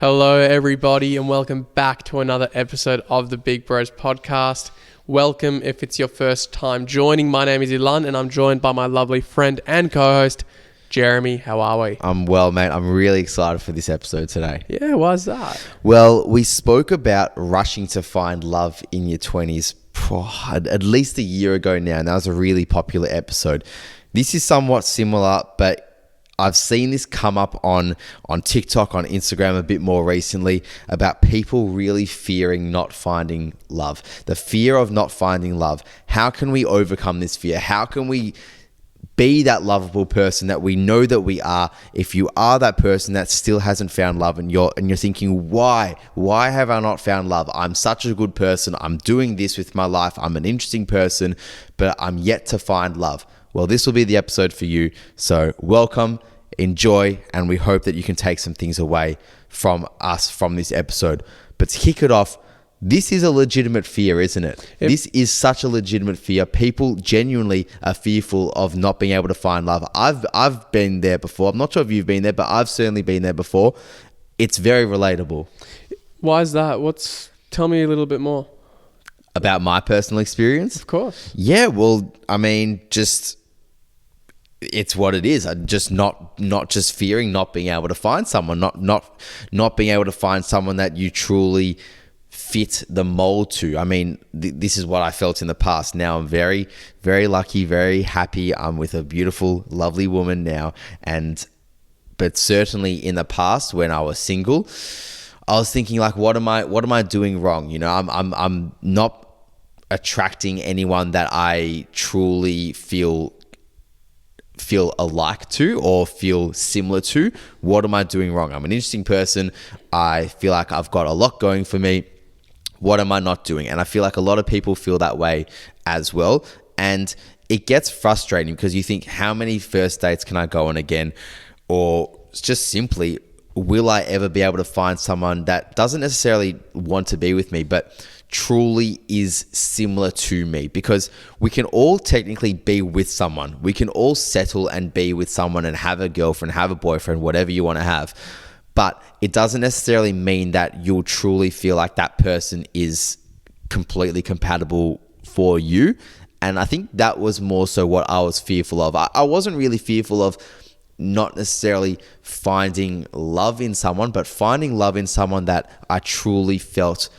Hello, everybody, and welcome back to another episode of the Big Bros podcast. Welcome if it's your first time joining. My name is Ilan, and I'm joined by my lovely friend and co-host, Jeremy. How are we? I'm well, mate. I'm really excited for this episode today. Yeah, why's that? Well, we spoke about rushing to find love in your 20s at least a year ago now, and that was a really popular episode. This is somewhat similar, but I've seen this come up on TikTok, on Instagram a bit more recently about people really fearing not finding love. The fear of not finding love. How can we overcome this fear? How can we be that lovable person that we know that we are? If you are that person that still hasn't found love and you're thinking, why have I not found love? I'm such a good person. I'm doing this with my life. I'm an interesting person, but I'm yet to find love. Well, this will be the episode for you. So welcome, enjoy, and we hope that you can take some things away from us from this episode. But to kick it off, this is a legitimate fear, isn't it? Yep. This is such a legitimate fear. People genuinely are fearful of not being able to find love. I've been there before. I'm not sure if you've been there, but I've certainly been there before. It's very relatable. Why is that? Tell me a little bit more. About my personal experience? Of course. Yeah, well, I mean, it's what it is. I'm just not just fearing not being able to find someone, not being able to find someone that you truly fit the mold to. I mean, this is what I felt in the past. Now I'm very, very lucky, very happy. I'm with a beautiful, lovely woman now. But certainly in the past when I was single, I was thinking like, what am I doing wrong? You know, I'm not attracting anyone that I truly feel alike to or feel similar to. What am I doing wrong? I'm an interesting person. I feel like I've got a lot going for me. What am I not doing? And I feel like a lot of people feel that way as well. And it gets frustrating because you think, how many first dates can I go on again? Or just simply, will I ever be able to find someone that doesn't necessarily want to be with me, but truly is similar to me? Because we can all technically be with someone. We can all settle and be with someone and have a girlfriend, have a boyfriend, whatever you want to have. But it doesn't necessarily mean that you'll truly feel like that person is completely compatible for you. And I think that was more so what I was fearful of. I wasn't really fearful of not necessarily finding love in someone, but finding love in someone that I truly felt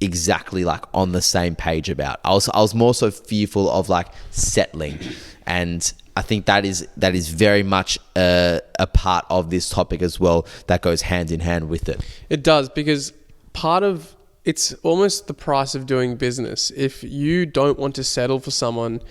exactly like on the same page about. I was more so fearful of like settling, and I think that is very much a part of this topic as well that goes hand in hand with it. It does, because it's almost the price of doing business. If you don't want to settle for someone,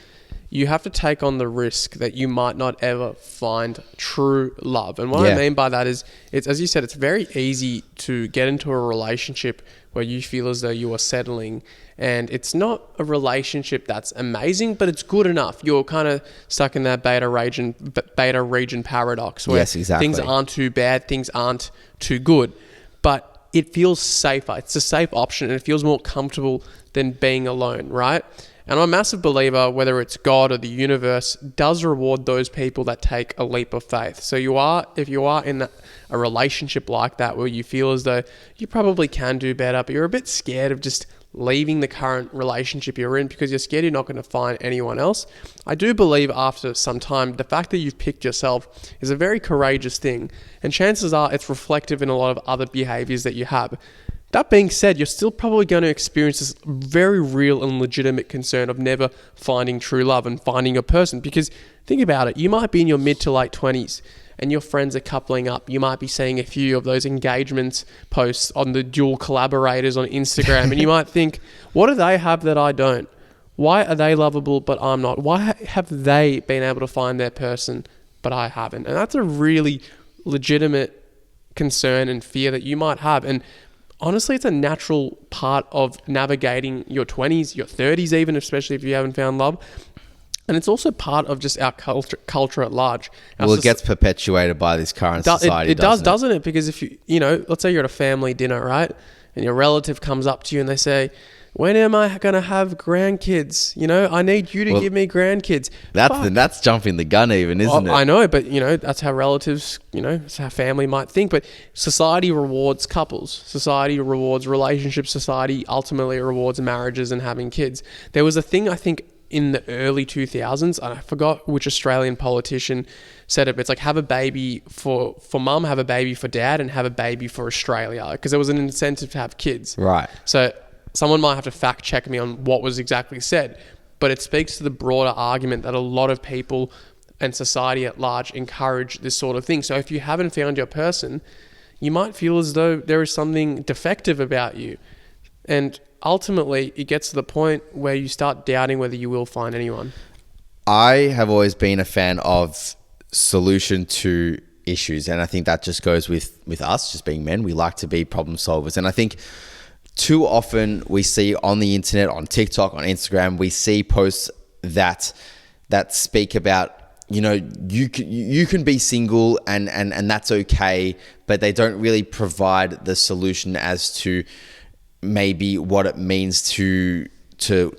you have to take on the risk that you might not ever find true love. And what I mean by that is, it's, as you said, it's very easy to get into a relationship where you feel as though you are settling, and it's not a relationship that's amazing, but it's good enough. You're kind of stuck in that beta region paradox where things aren't too bad, things aren't too good, but it feels safer. It's a safe option, and it feels more comfortable than being alone, right? And I'm a massive believer, whether it's God or the universe, does reward those people that take a leap of faith. So if you are in a relationship like that where you feel as though you probably can do better, but you're a bit scared of just leaving the current relationship you're in because you're scared you're not going to find anyone else, I do believe after some time, the fact that you've picked yourself is a very courageous thing. And chances are it's reflective in a lot of other behaviors that you have. That being said, you're still probably going to experience this very real and legitimate concern of never finding true love and finding a person. Because think about it, you might be in your mid to late 20s and your friends are coupling up. You might be seeing a few of those engagements posts on the dual collaborators on Instagram, and you might think, what do they have that I don't? Why are they lovable but I'm not? Why have they been able to find their person but I haven't? And that's a really legitimate concern and fear that you might have. And honestly, it's a natural part of navigating your 20s, your 30s even, especially if you haven't found love. And it's also part of just our culture at large. Well, it gets perpetuated by this current society, doesn't it? Because if you know, let's say you're at a family dinner, right? and your relative comes up to you and they say, when am I going to have grandkids? You know, I need you to give me grandkids. That's jumping the gun even, isn't it? I know, but you know, that's how relatives, you know, that's how family might think. But society rewards couples. Society rewards relationships. Society ultimately rewards marriages and having kids. There was a thing, I think, in the early 2000s, and I forgot which Australian politician said it. It's like, have a baby for mum, have a baby for dad, and have a baby for Australia, because there was an incentive to have kids. Right. So someone might have to fact check me on what was exactly said, but it speaks to the broader argument that a lot of people and society at large encourage this sort of thing. So if you haven't found your person, you might feel as though there is something defective about you. And ultimately, it gets to the point where you start doubting whether you will find anyone. I have always been a fan of solution to issues. And I think that just goes with us, just being men. We like to be problem solvers. And I think too often we see on the internet, on TikTok, on Instagram, we see posts that speak about, you know, you can be single and that's okay, but they don't really provide the solution as to maybe what it means to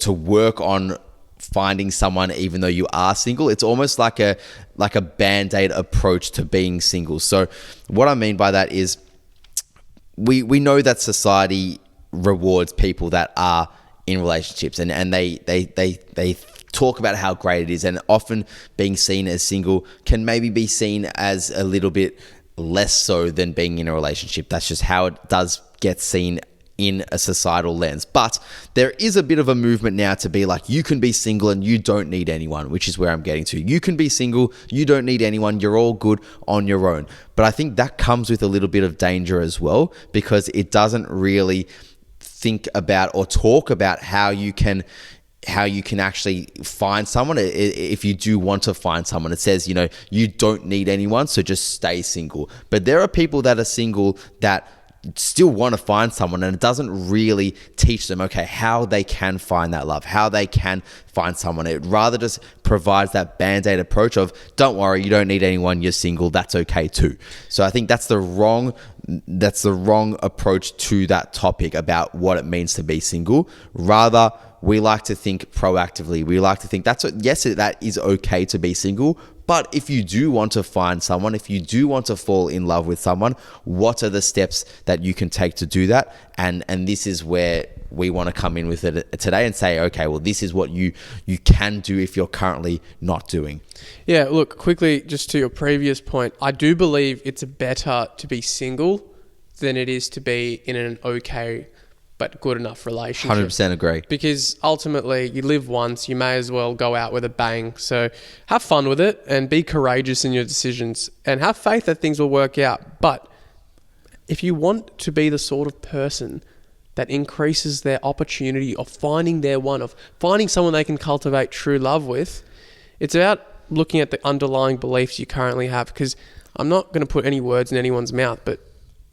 work on finding someone even though you are single. It's almost like a band-aid approach to being single. So what I mean by that is we know that society rewards people that are in relationships, and they talk about how great it is, and often being seen as single can maybe be seen as a little bit less so than being in a relationship. That's just how it does get seen in a societal lens. But there is a bit of a movement now to be like, you can be single and you don't need anyone, which is where I'm getting to. You can be single, you don't need anyone, you're all good on your own. But I think that comes with a little bit of danger as well, because it doesn't really think about or talk about how you can actually find someone. If you do want to find someone, it says, you know, you don't need anyone, so just stay single. But there are people that are single that still want to find someone, and it doesn't really teach them, okay, how they can find that love, how they can find someone. It rather just provides that band-aid approach of, don't worry, you don't need anyone, you're single, that's okay too. So I think that's the wrong approach to that topic about what it means to be single. Rather, we like to think proactively. We like to think that is okay to be single. But if you do want to find someone, if you do want to fall in love with someone, what are the steps that you can take to do that? And this is where we want to come in with it today and say, okay, well, this is what you can do if you're currently not doing. Yeah, look, quickly, just to your previous point, I do believe it's better to be single than it is to be in an okay but good enough relationship. 100% agree. Because ultimately, you live once, you may as well go out with a bang. So have fun with it and be courageous in your decisions and have faith that things will work out. But if you want to be the sort of person that increases their opportunity of finding their one, of finding someone they can cultivate true love with, it's about looking at the underlying beliefs you currently have. Because I'm not going to put any words in anyone's mouth, but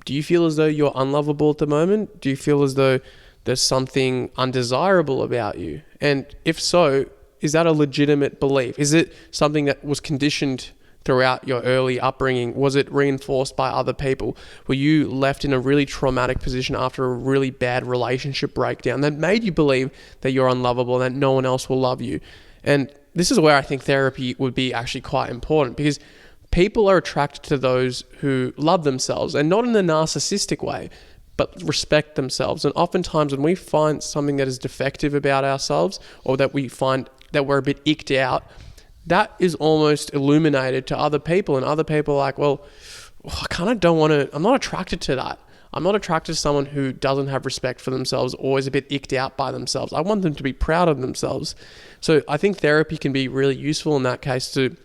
do you feel as though you're unlovable at the moment? Do you feel as though there's something undesirable about you? And if so, is that a legitimate belief? Is it something that was conditioned throughout your early upbringing? Was it reinforced by other people? Were you left in a really traumatic position after a really bad relationship breakdown that made you believe that you're unlovable and that no one else will love you? And this is where I think therapy would be actually quite important, because people are attracted to those who love themselves, and not in a narcissistic way, but respect themselves. And oftentimes when we find something that is defective about ourselves, or that we find that we're a bit icked out, that is almost illuminated to other people, and other people are like, well, I kind of don't want to, I'm not attracted to that. I'm not attracted to someone who doesn't have respect for themselves, always a bit icked out by themselves. I want them to be proud of themselves. So I think therapy can be really useful in that case, to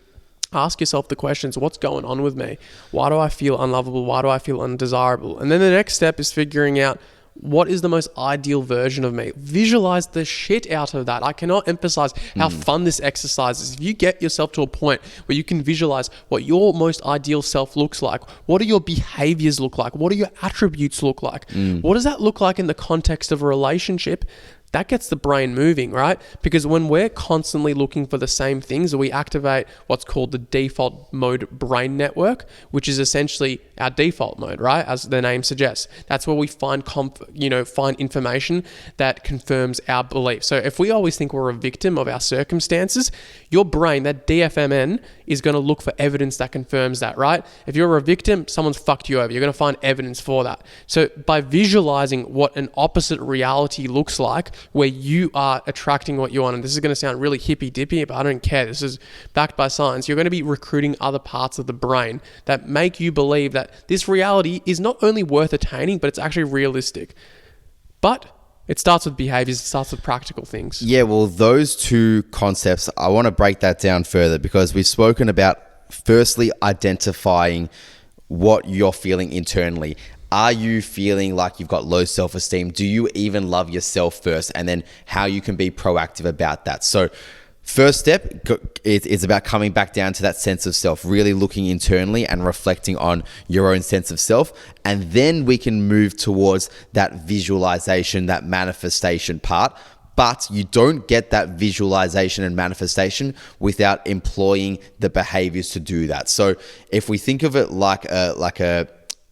ask yourself the questions, what's going on with me? Why do I feel unlovable? Why do I feel undesirable? And then the next step is figuring out, what is the most ideal version of me? Visualize the shit out of that. I cannot emphasize how fun this exercise is. If you get yourself to a point where you can visualize what your most ideal self looks like, what do your behaviors look like? What do your attributes look like? What does that look like in the context of a relationship? that gets the brain moving, right? Because when we're constantly looking for the same things, we activate what's called the default mode brain network, which is essentially our default mode, right? As the name suggests. That's where we find find information that confirms our belief. So if we always think we're a victim of our circumstances, your brain, that DFMN, is going to look for evidence that confirms that, right? If you're a victim, someone's fucked you over. You're going to find evidence for that. So by visualizing what an opposite reality looks like, where you are attracting what you want, and this is going to sound really hippy-dippy, but I don't care. This is backed by science. You're going to be recruiting other parts of the brain that make you believe that this reality is not only worth attaining, but it's actually realistic. But it starts with behaviors. It starts with practical things. Yeah, well, those two concepts, I want to break that down further, because we've spoken about firstly identifying what you're feeling internally. Are you feeling like you've got low self-esteem? Do you even love yourself first? And then how you can be proactive about that. So first step is about coming back down to that sense of self, really looking internally and reflecting on your own sense of self. And then we can move towards that visualization, that manifestation part. But you don't get that visualization and manifestation without employing the behaviors to do that. So if we think of it like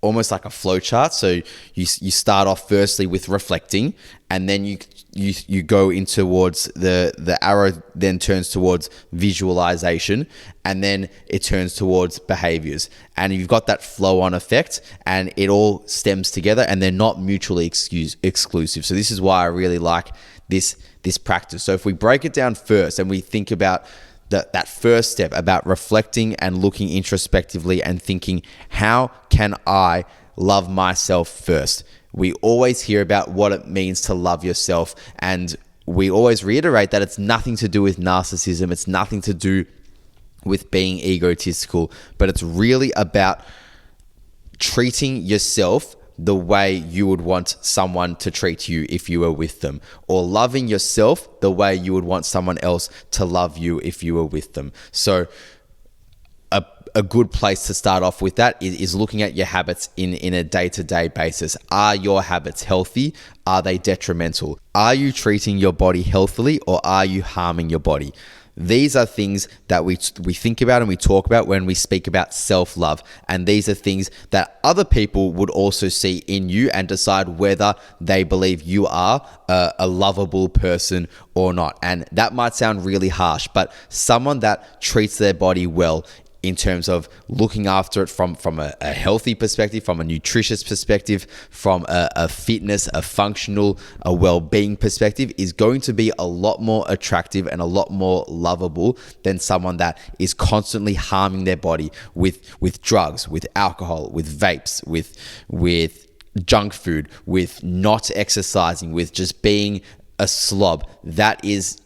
almost like a flow chart. So you start off firstly with reflecting, and then you go in towards the arrow then turns towards visualization, and then it turns towards behaviors. And you've got that flow on effect, and it all stems together, and they're not mutually exclusive. So this is why I really like this practice. So if we break it down first and we think about that first step about reflecting and looking introspectively and thinking, how can I love myself first? We always hear about what it means to love yourself, and we always reiterate that it's nothing to do with narcissism. It's nothing to do with being egotistical, but it's really about treating yourself the way you would want someone to treat you if you were with them, or loving yourself the way you would want someone else to love you if you were with them. So a good place to start off with that is looking at your habits in a day-to-day basis. Are your habits healthy? Are they detrimental? Are you treating your body healthily, or are you harming your body? These are things that we think about and we talk about when we speak about self-love. And these are things that other people would also see in you and decide whether they believe you are a lovable person or not. And that might sound really harsh, but someone that treats their body well in terms of looking after it from a healthy perspective, from a nutritious perspective, from a fitness, a functional, a well-being perspective, is going to be a lot more attractive and a lot more lovable than someone that is constantly harming their body with drugs, with alcohol, with vapes, with junk food, with not exercising, with just being a slob. That is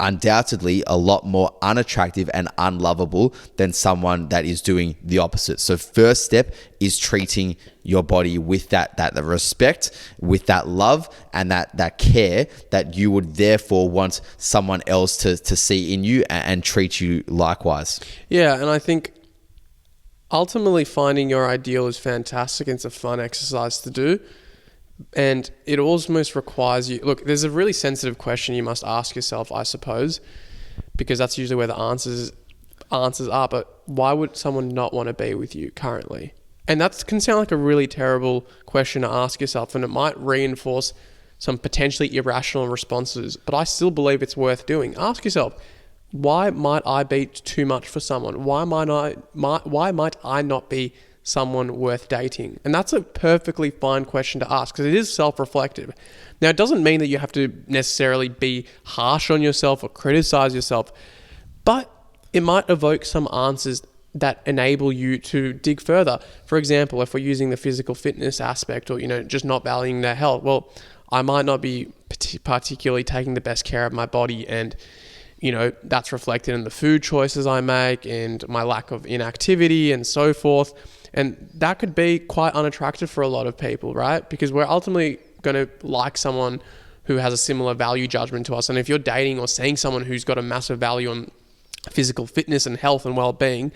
undoubtedly a lot more unattractive and unlovable than someone that is doing the opposite. So first step is treating your body with that respect, with that love and that care that you would therefore want someone else to see in you and treat you likewise. Yeah, and I think ultimately finding your ideal is fantastic. It's a fun exercise to do. And it almost requires you... Look, there's a really sensitive question you must ask yourself, I suppose, because that's usually where the answers are. But why would someone not want to be with you currently? And that can sound like a really terrible question to ask yourself, and it might reinforce some potentially irrational responses. But I still believe it's worth doing. Ask yourself, why might I be too much for someone? Why might I not be someone worth dating? And that's a perfectly fine question to ask, because it is self-reflective. Now, it doesn't mean that you have to necessarily be harsh on yourself or criticize yourself, but it might evoke some answers that enable you to dig further. For example, if we're using the physical fitness aspect, or just not valuing their health, well, I might not be particularly taking the best care of my body, and that's reflected in the food choices I make and my lack of inactivity and so forth. And that could be quite unattractive for a lot of people, right? Because we're ultimately going to like someone who has a similar value judgment to us. And if you're dating or seeing someone who's got a massive value on physical fitness and health and well-being,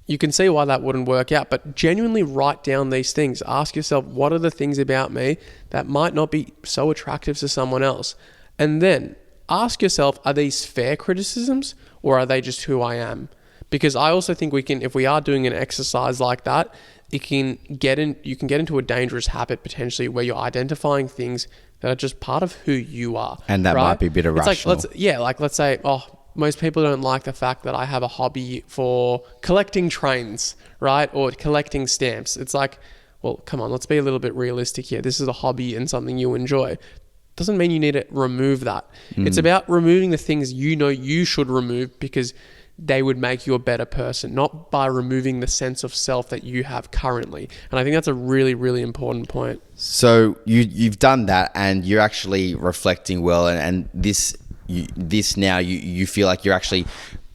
you can see why that wouldn't work out. But genuinely write down these things. Ask yourself, what are the things about me that might not be so attractive to someone else? And then ask yourself, are these fair criticisms or are they just who I am? Because I also think if we are doing an exercise like that, you can get into a dangerous habit potentially where you're identifying things that are just part of who you are. And that might be a bit irrational. Let's say, most people don't like the fact that I have a hobby for collecting trains, right? Or collecting stamps. It's like, well, come on, let's be a little bit realistic here. This is a hobby and something you enjoy. Doesn't mean you need to remove that. It's about removing the things you know you should remove because they would make you a better person, not by removing the sense of self that you have currently. And I think that's a really, really important point. So you've done that and you're actually reflecting well, and this now you feel like you're actually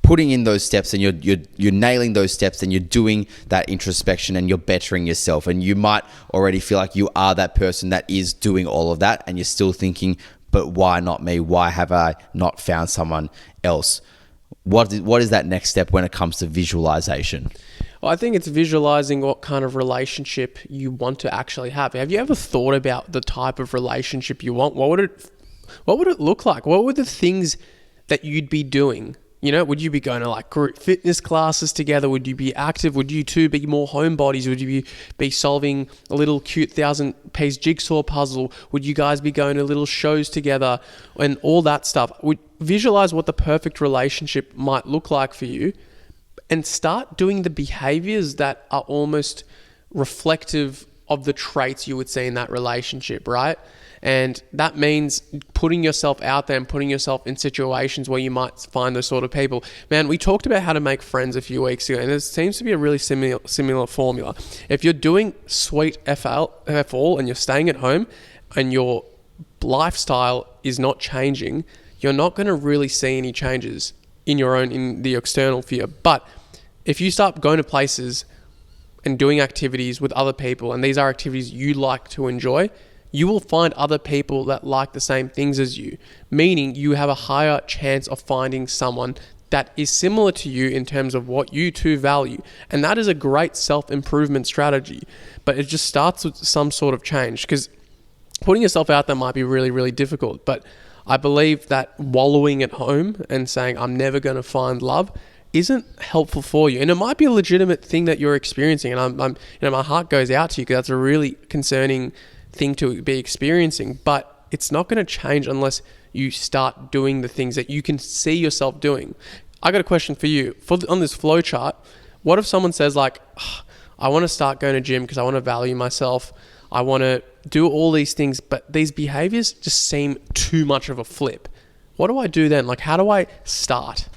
putting in those steps and you're nailing those steps and you're doing that introspection and you're bettering yourself. And you might already feel like you are that person that is doing all of that, and you're still thinking, but why not me? Why have I not found someone else? What is that next step when it comes to visualization? Well, I think it's visualizing what kind of relationship you want to actually have. Have you ever thought about the type of relationship you want? What would it look like? What were the things that you'd be doing? You know, would you be going to like group fitness classes together? Would you be active? Would you two be more homebodies? Would you be solving a little cute 1,000-piece jigsaw puzzle? Would you guys be going to little shows together and all that stuff? Visualize what the perfect relationship might look like for you and start doing the behaviors that are almost reflective of the traits you would see in that relationship, right? And that means putting yourself out there and putting yourself in situations where you might find those sort of people. Man, we talked about how to make friends a few weeks ago, and there seems to be a really similar formula. If you're doing sweet F all and you're staying at home and your lifestyle is not changing, you're not going to really see any changes in the external sphere. But if you start going to places and doing activities with other people, and these are activities you like to enjoy, you will find other people that like the same things as you, meaning you have a higher chance of finding someone that is similar to you in terms of what you two value. And that is a great self-improvement strategy, but it just starts with some sort of change, because putting yourself out there might be really, really difficult. But I believe that wallowing at home and saying, I'm never going to find love, isn't helpful for you. And it might be a legitimate thing that you're experiencing. And my heart goes out to you because that's a really concerning thing to be experiencing, but it's not going to change unless you start doing the things that you can see yourself doing. I got a question for you. On this flow chart, what if someone says like, I want to start going to gym because I want to value myself. I want to do all these things, but these behaviors just seem too much of a flip. What do I do then? Like, how do I start?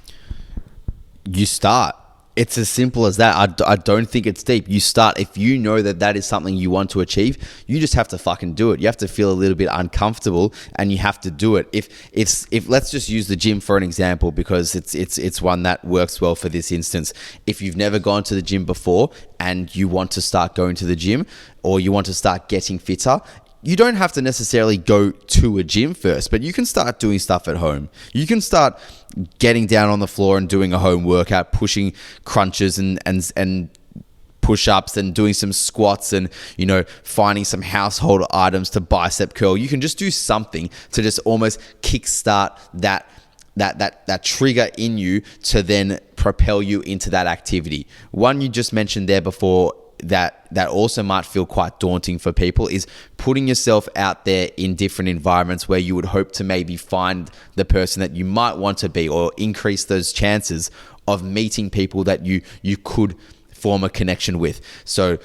You start. It's as simple as that. I don't think it's deep. You start. If you know that is something you want to achieve, you just have to fucking do it. You have to feel a little bit uncomfortable and you have to do it. If let's just use the gym for an example, because it's one that works well for this instance. If you've never gone to the gym before and you want to start going to the gym, or you want to start getting fitter, you don't have to necessarily go to a gym first, but you can start doing stuff at home. You can start getting down on the floor and doing a home workout, pushing crunches and push-ups and doing some squats and, finding some household items to bicep curl. You can just do something to just almost kickstart that trigger in you to then propel you into that activity. One you just mentioned there before, that also might feel quite daunting for people, is putting yourself out there in different environments where you would hope to maybe find the person that you might want to be, or increase those chances of meeting people that you could form a connection with. So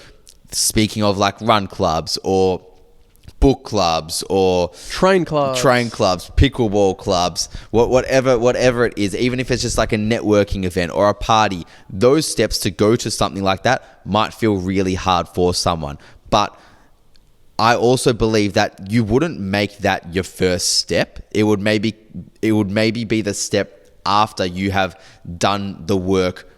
speaking of like run clubs or book clubs or train clubs, pickleball clubs, whatever it is, even if it's just like a networking event or a party, those steps to go to something like that might feel really hard for someone. But I also believe that you wouldn't make that your first step. It would maybe be the step after you have done the work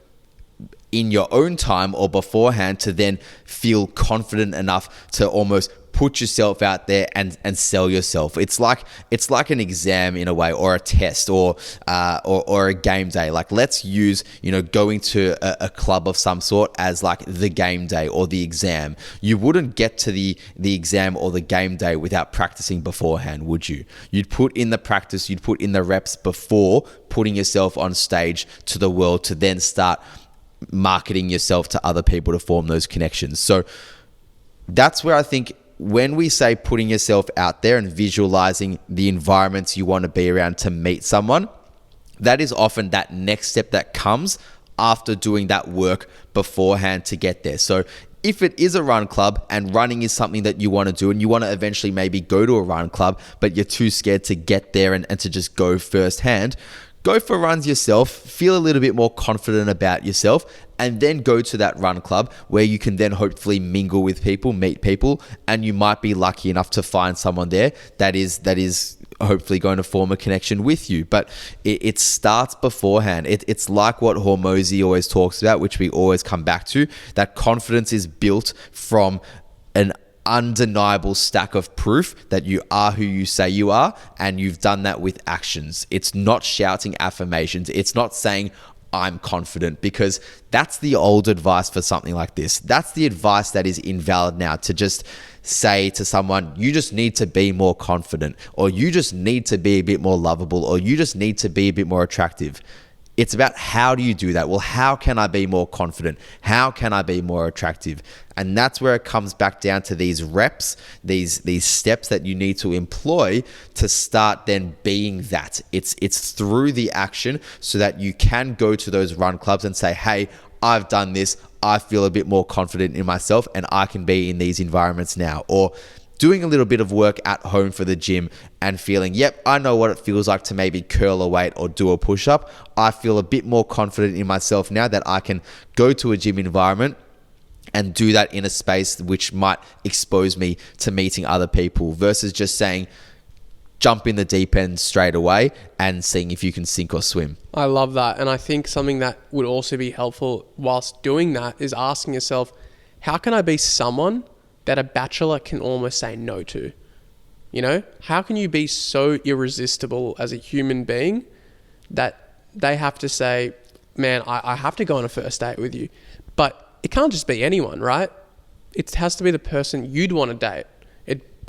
in your own time or beforehand to then feel confident enough to almost put yourself out there and sell yourself. It's like an exam in a way, or a test, or a game day. Like, let's use, going to a club of some sort as like the game day or the exam. You wouldn't get to the exam or the game day without practicing beforehand, would you? You'd put in the practice, you'd put in the reps before putting yourself on stage to the world, to then start marketing yourself to other people to form those connections. So that's where I think, when we say putting yourself out there and visualizing the environments you want to be around to meet someone, that is often that next step that comes after doing that work beforehand to get there. So if it is a run club and running is something that you want to do, and you want to eventually maybe go to a run club, but you're too scared to get there and to just go firsthand, go for runs yourself, feel a little bit more confident about yourself, and then go to that run club where you can then hopefully mingle with people, meet people, and you might be lucky enough to find someone there that is hopefully going to form a connection with you. But it starts beforehand. It's like what Hormozy always talks about, which we always come back to, that confidence is built from an undeniable stack of proof that you are who you say you are, and you've done that with actions. It's not shouting affirmations. It's not saying I'm confident, because that's the old advice for something like this. That's the advice that is invalid now, to just say to someone, you just need to be more confident, or you just need to be a bit more lovable, or you just need to be a bit more attractive. It's about, how do you do that? Well, how can I be more confident? How can I be more attractive? And that's where it comes back down to these reps, these steps that you need to employ to start then being that. It's through the action, so that you can go to those run clubs and say, hey, I've done this. I feel a bit more confident in myself, and I can be in these environments now. Or doing a little bit of work at home for the gym and feeling, yep, I know what it feels like to maybe curl a weight or do a push-up. I feel a bit more confident in myself now that I can go to a gym environment and do that in a space which might expose me to meeting other people, versus just saying, jump in the deep end straight away and seeing if you can sink or swim. I love that. And I think something that would also be helpful whilst doing that is asking yourself, how can I be someone that a bachelor can almost say no to? How can you be so irresistible as a human being that they have to say, man, I have to go on a first date with you? But it can't just be anyone, right? It has to be the person you'd want to date.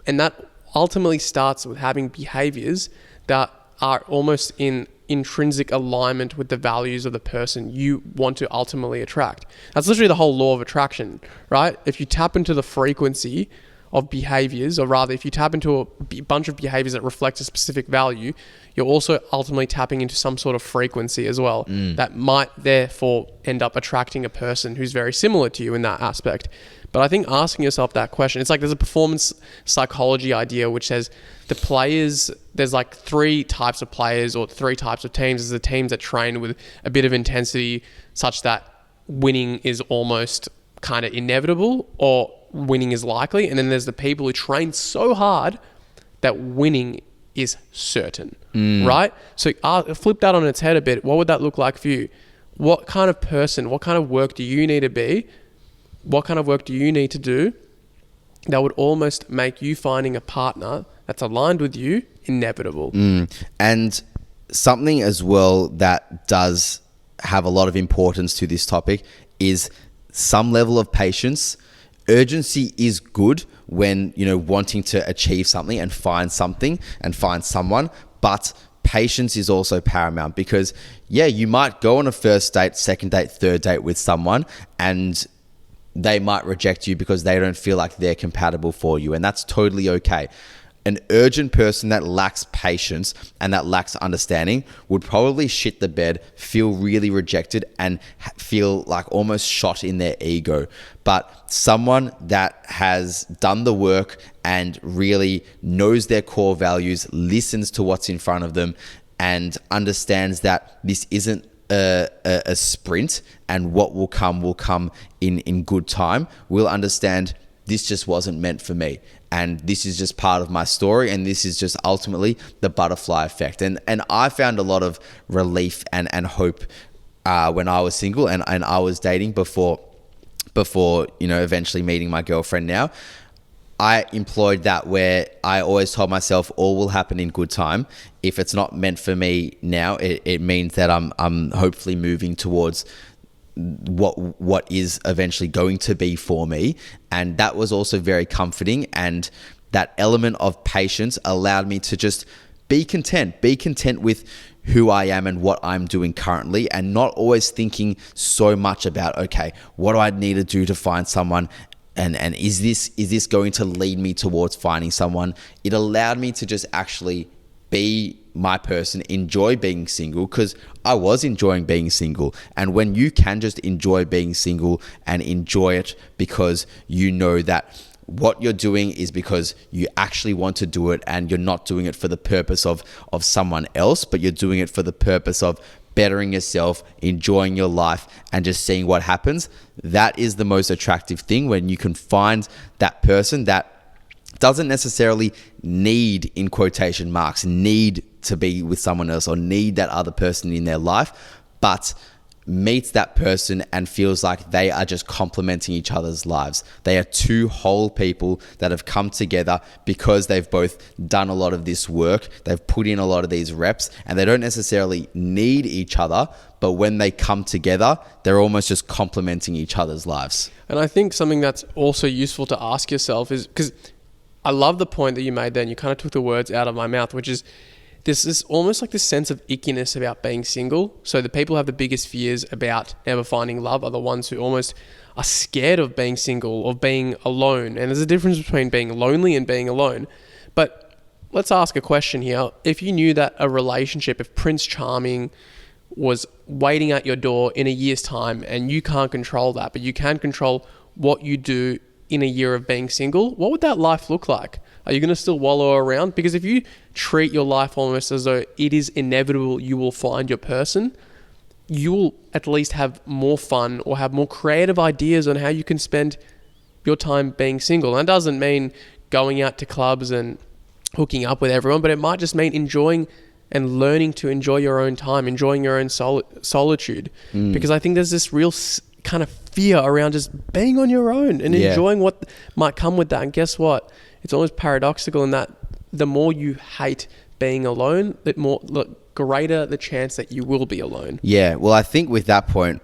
And that ultimately starts with having behaviors that are almost in intrinsic alignment with the values of the person you want to ultimately attract. That's literally the whole law of attraction, right? If you tap into the frequency of behaviors, or rather, if you tap into a bunch of behaviors that reflect a specific value, you're also ultimately tapping into some sort of frequency as well that might therefore end up attracting a person who's very similar to you in that aspect. But I think asking yourself that question, it's like there's a performance psychology idea which says the players, there's like 3 types of players or 3 types of teams. There's the teams that train with a bit of intensity such that winning is almost kind of inevitable, or winning is likely. And then there's the people who train so hard that winning is certain, right? So flip that on its head a bit. What would that look like for you? What kind of person, what kind of work do you need to be? What kind of work do you need to do that would almost make you finding a partner that's aligned with you inevitable? And something as well that does have a lot of importance to this topic is some level of patience. Urgency is good when, wanting to achieve something and find something and find someone, but patience is also paramount, because you might go on a first date, second date, third date with someone, and they might reject you because they don't feel like they're compatible for you. And that's totally okay. An urgent person that lacks patience and that lacks understanding would probably shit the bed, feel really rejected, and feel like almost shot in their ego. But someone that has done the work and really knows their core values, listens to what's in front of them, and understands that this isn't a sprint, and what will come in good time, will understand this just wasn't meant for me, and this is just part of my story, and this is just ultimately the butterfly effect. And I found a lot of relief and hope when I was single and I was dating before eventually meeting my girlfriend now. I employed that where I always told myself all will happen in good time. If it's not meant for me now, it means that I'm hopefully moving towards what is eventually going to be for me. And that was also very comforting. And that element of patience allowed me to just be content with who I am and what I'm doing currently, and not always thinking so much about, okay, what do I need to do to find someone? And is this going to lead me towards finding someone? It allowed me to just actually be my person, enjoy being single, because I was enjoying being single. And when you can just enjoy being single and enjoy it because you know that what you're doing is because you actually want to do it, and you're not doing it for the purpose of someone else, but you're doing it for the purpose of bettering yourself, enjoying your life, and just seeing what happens. That is the most attractive thing, when you can find that person that doesn't necessarily need, in quotation marks, need to be with someone else or need that other person in their life, but meets that person and feels like they are just complementing each other's lives. They are two whole people that have come together because they've both done a lot of this work. They've put in a lot of these reps, and they don't necessarily need each other, but when they come together, they're almost just complementing each other's lives. And I think something that's also useful to ask yourself is, because I love the point that you made there, and you kind of took the words out of my mouth, which is this is almost like this sense of ickiness about being single. So the people who have the biggest fears about never finding love are the ones who almost are scared of being single, of being alone. And there's a difference between being lonely and being alone. But let's ask a question here. If you knew that a relationship, if Prince Charming was waiting at your door in a year's time, and you can't control that, but you can control what you do in a year of being single, what would that life look like? Are you going to still wallow around? Because if you treat your life almost as though it is inevitable you will find your person, you will at least have more fun or have more creative ideas on how you can spend your time being single. And that doesn't mean going out to clubs and hooking up with everyone, but it might just mean enjoying and learning to enjoy your own time, enjoying your own solitude. Because I think there's this real kind of fear around just being on your own and enjoying what might come with that. And guess what? It's almost paradoxical in that the more you hate being alone, the greater the chance that you will be alone. Yeah, well, I think with that point,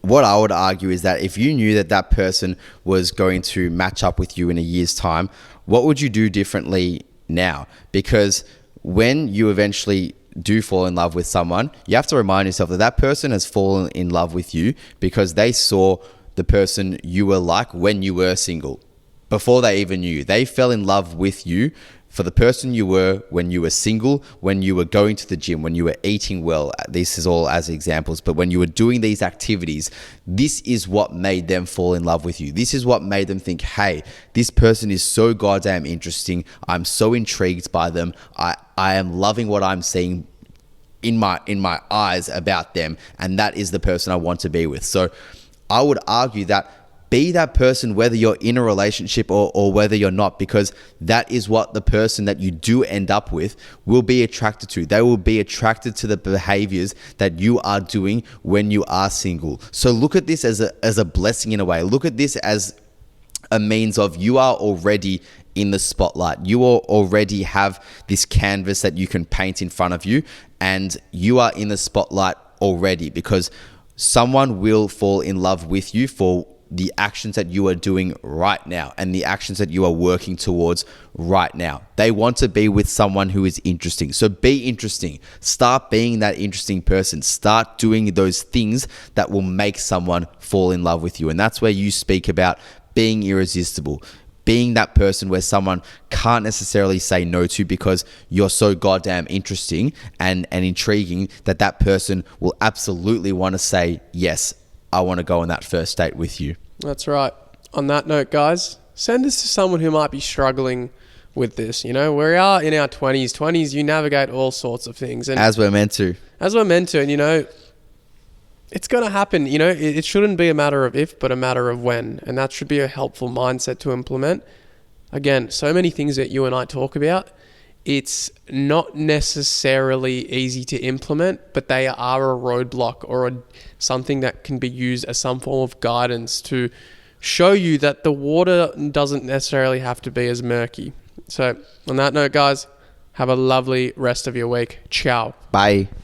what I would argue is that if you knew that that person was going to match up with you in a year's time, what would you do differently now? Because when you eventually do fall in love with someone, you have to remind yourself that that person has fallen in love with you because they saw the person you were like when you were single. Before they even knew you, they fell in love with you for the person you were when you were single, when you were going to the gym, when you were eating well. This is all as examples, but when you were doing these activities, this is what made them fall in love with you. This is what made them think, hey, this person is so goddamn interesting. I'm so intrigued by them. I am loving what I'm seeing in my eyes about them, and that is the person I want to be with. So I would argue that be that person whether you're in a relationship or whether you're not, because that is what the person that you do end up with will be attracted to. They will be attracted to the behaviors that you are doing when you are single. So look at this as a blessing in a way. Look at this as a means of you are already in the spotlight. You already have this canvas that you can paint in front of you, and you are in the spotlight already because someone will fall in love with you for the actions that you are doing right now and the actions that you are working towards right now. They want to be with someone who is interesting. So be interesting. Start being that interesting person. Start doing those things that will make someone fall in love with you. And that's where you speak about being irresistible. Being that person where someone can't necessarily say no to because you're so goddamn interesting and intriguing that person will absolutely want to say, yes, I want to go on that first date with you. That's right. On that note, guys, send this to someone who might be struggling with this. You know, we are in our 20s. You navigate all sorts of things. And as we're meant to. And, you know, it's going to happen. You know, it shouldn't be a matter of if, but a matter of when. And that should be a helpful mindset to implement. Again, so many things that you and I talk about, it's not necessarily easy to implement, but they are a roadblock or something that can be used as some form of guidance to show you that the water doesn't necessarily have to be as murky. So on that note, guys, have a lovely rest of your week. Ciao. Bye.